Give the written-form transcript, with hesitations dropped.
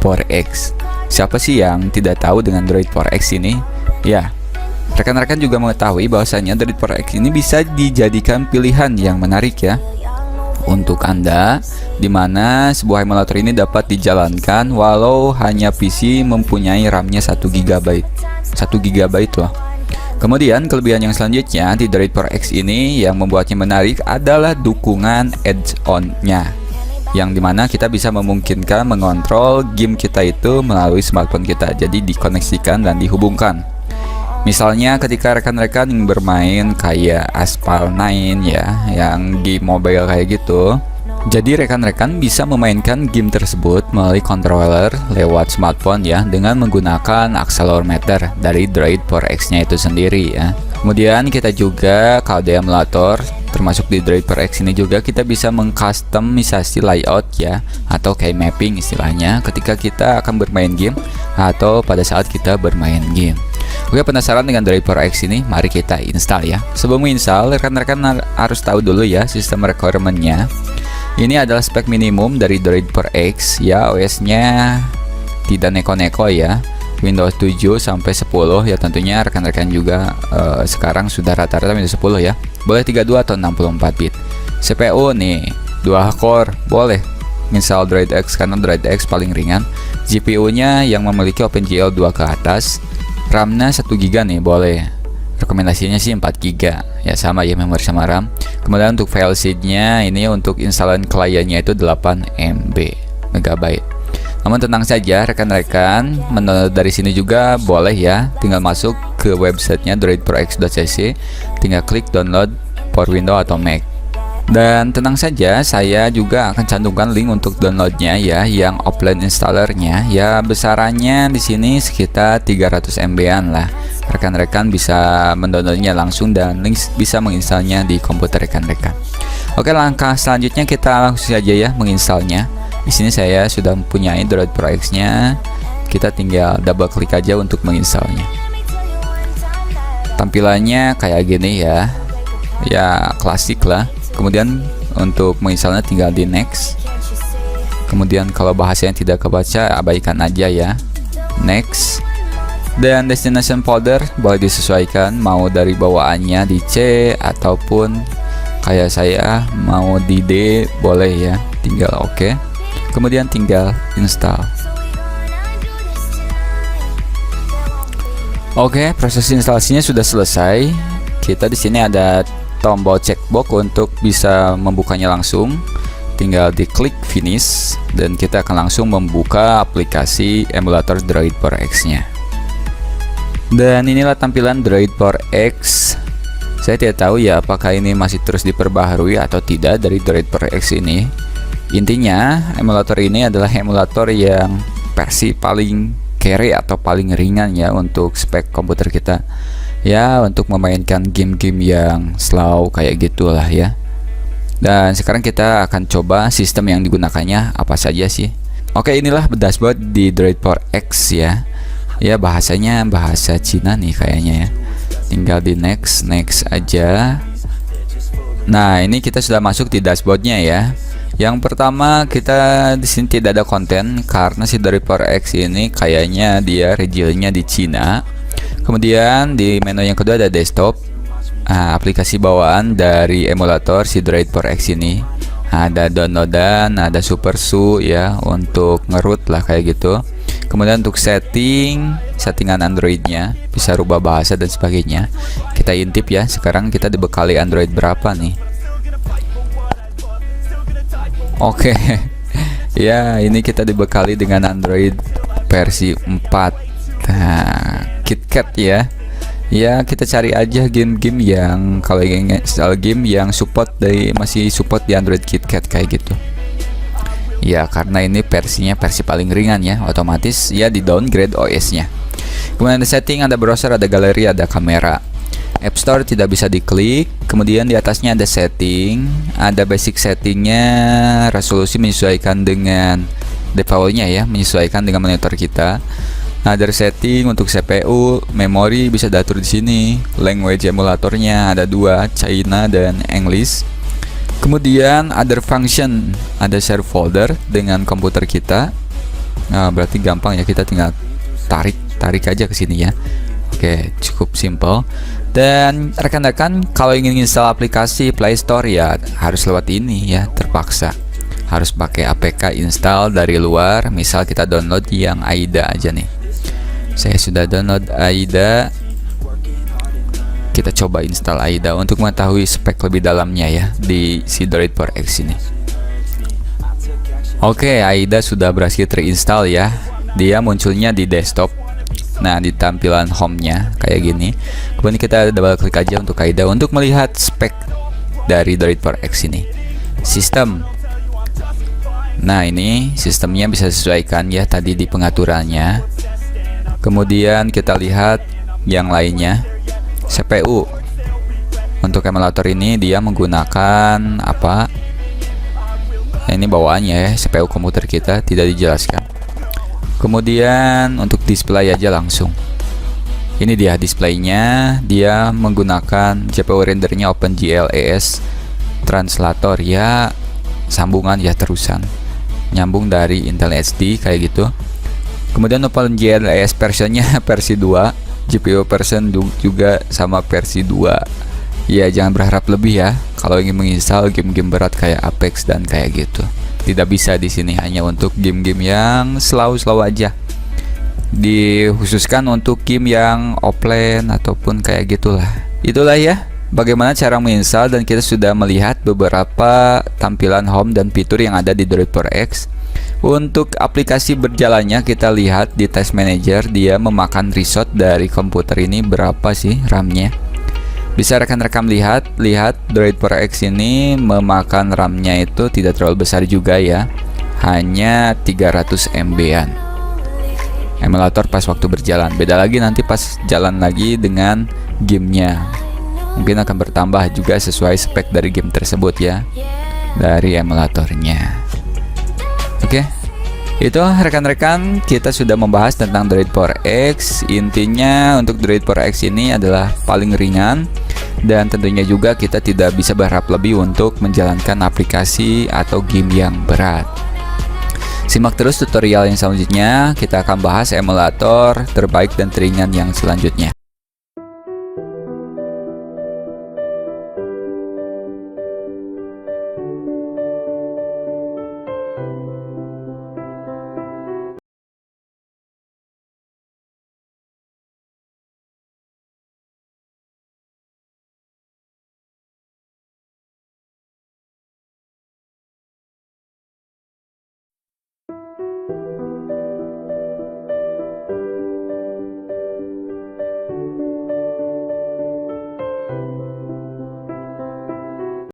4X. Siapa sih yang tidak tahu dengan Droid 4X ini? Ya, rekan-rekan juga mengetahui bahwasanya Droid 4X ini bisa dijadikan pilihan yang menarik ya untuk Anda, dimana sebuah emulator ini dapat dijalankan walau hanya PC mempunyai RAM-nya 1 GB. 1 GB loh. Kemudian kelebihan yang selanjutnya di Droid 4X ini yang membuatnya menarik adalah dukungan add-on-nya, yang dimana kita bisa memungkinkan mengontrol game kita itu melalui smartphone kita, jadi dikoneksikan dan dihubungkan. Misalnya ketika rekan-rekan ingin bermain kayak Asphalt 9 ya, yang game mobile kayak gitu, jadi rekan-rekan bisa memainkan game tersebut melalui controller lewat smartphone ya, dengan menggunakan accelerometer dari Droid 4X nya itu sendiri ya. Kemudian kita juga kalau di emulator termasuk di Droid 4X ini juga kita bisa mengcustomisasi layout ya, atau kayak mapping istilahnya ketika kita akan bermain game atau pada saat kita bermain game. Oke, penasaran dengan Droid 4X ini? Mari kita install ya. Sebelum install, rekan-rekan harus tahu dulu ya sistem requirement-nya. Ini adalah spek minimum dari Droid 4X ya, OS-nya tidak neko-neko ya. Windows 7 sampai 10 ya, tentunya rekan-rekan juga sekarang sudah rata-rata Windows 10 ya. Boleh 32 atau 64 bit. CPU nih 2 core, boleh install Droid X karena Droid X paling ringan. GPU-nya yang memiliki OpenGL 2 ke atas. RAM-nya 1 GB nih, boleh. Rekomendasinya sih 4 GB ya, sama ya memori sama RAM. Kemudian untuk file sheet-nya ini untuk instalan kliennya itu 8 MB. Namun tenang saja rekan-rekan, mendownload dari sini juga boleh ya. Tinggal masuk ke websitenya droid4x.cc, tinggal klik download for Windows atau Mac. Dan tenang saja, saya juga akan cantumkan link untuk downloadnya ya, yang offline installernya ya, besarannya di sini sekitar 300 MB-an lah. Rekan-rekan bisa mendownloadnya langsung dan link bisa menginstalnya di komputer rekan-rekan. Oke, langkah selanjutnya kita langsung saja ya menginstalnya. Di sini saya sudah mempunyai Droid 4X-nya. Kita tinggal double klik aja untuk menginstalnya. Tampilannya kayak gini ya. Ya klasik lah. Kemudian untuk menginstalnya tinggal di next. Kemudian kalau bahasanya tidak kebaca, abaikan aja ya. Next. Dan destination folder boleh disesuaikan, mau dari bawaannya di C ataupun kayak saya mau di D, boleh ya. Tinggal oke. Kemudian tinggal install. Oke, proses instalasinya sudah selesai. Kita di sini ada tombol checkbox untuk bisa membukanya langsung. Tinggal diklik finish dan kita akan langsung membuka aplikasi emulator Droid 4X-nya. Dan inilah tampilan Droid 4X. Saya tidak tahu ya apakah ini masih terus diperbaharui atau tidak dari Droid 4X ini. Intinya emulator ini adalah emulator yang versi paling carry atau paling ringan ya untuk spek komputer kita. Ya, untuk memainkan game-game yang slow kayak gitulah ya. Dan sekarang kita akan coba sistem yang digunakannya apa saja sih. Oke, inilah dashboard di Droid 4X ya. Ya, bahasanya bahasa Cina nih kayaknya ya. Tinggal di next aja. Nah, ini kita sudah masuk di dashboardnya ya. Yang pertama, kita di sini tidak ada konten karena si Droid 4X ini kayaknya dia regionnya di Cina. Kemudian di menu yang kedua ada desktop, aplikasi bawaan dari emulator si Droid 4X ini. Ada downloadan, ada SuperSU ya untuk ngerut lah kayak gitu. Kemudian untuk settingan Androidnya, bisa rubah bahasa dan sebagainya. Kita intip ya, sekarang kita dibekali Android berapa nih? Oke, ya ini kita dibekali dengan Android versi 4. Nah, KitKat ya. Ya, kita cari aja game-game yang kalau ingin install game yang masih support di Android KitKat kayak gitu. Ya, karena ini versi paling ringan ya, otomatis ya di downgrade OS-nya. Kemudian ada setting, ada browser, ada galeri, ada kamera. App Store tidak bisa diklik. Kemudian di atasnya ada setting, ada basic settingnya, resolusi menyesuaikan dengan defaultnya ya, menyesuaikan dengan monitor kita. Ada setting untuk CPU, memori bisa diatur di sini. Language emulatornya ada 2, China dan English. Kemudian other function, ada share folder dengan komputer kita. Nah, berarti gampang ya, kita tinggal tarik aja ke sini ya. Oke, cukup simple. Dan rekan-rekan kalau ingin install aplikasi Play Store ya harus lewat ini ya, terpaksa. Harus pakai APK install dari luar. Misal kita download yang AIDA aja nih. Saya sudah download AIDA. Kita coba install AIDA untuk mengetahui spek lebih dalamnya ya di si Droid Power X ini. Oke, AIDA sudah berhasil terinstall ya. Dia munculnya di desktop. Nah, di tampilan home-nya kayak gini. Kemudian kita double klik aja untuk AIDA untuk melihat spek dari Droid Power X ini. Sistem. Nah, ini sistemnya bisa disesuaikan ya tadi di pengaturannya. Kemudian kita lihat yang lainnya. CPU. Untuk emulator ini dia menggunakan apa? Ini bawaannya ya, CPU komputer kita tidak dijelaskan. Kemudian untuk display aja langsung. Ini dia displaynya, dia menggunakan GPU rendernya OpenGL ES translator ya, sambungan ya terusan. Nyambung dari Intel HD kayak gitu. Kemudian OpenGL ES versionnya versi 2. GPU version juga sama versi 2. Ya jangan berharap lebih ya kalau ingin menginstal game-game berat kayak Apex dan kayak gitu. Tidak bisa di sini, hanya untuk game-game yang slow-slow aja. Dikhususkan untuk game yang offline ataupun kayak gitulah. Itulah ya bagaimana cara menginstal, dan kita sudah melihat beberapa tampilan home dan fitur yang ada di Droid Power X. Untuk aplikasi berjalannya kita lihat di Task Manager, dia memakan resource dari komputer ini berapa sih RAM-nya. Bisa rekan-rekan lihat Droid Power X ini memakan RAM-nya itu tidak terlalu besar juga ya, hanya 300 MB-an. Emulator pas waktu berjalan, beda lagi nanti pas jalan lagi dengan gamenya. Mungkin akan bertambah juga sesuai spek dari game tersebut ya, dari emulatornya. Oke, itu rekan-rekan kita sudah membahas tentang Droid Power X. Intinya untuk Droid Power X ini adalah paling ringan, dan tentunya juga kita tidak bisa berharap lebih untuk menjalankan aplikasi atau game yang berat. Simak terus tutorial yang selanjutnya, kita akan bahas emulator terbaik dan teringan yang selanjutnya.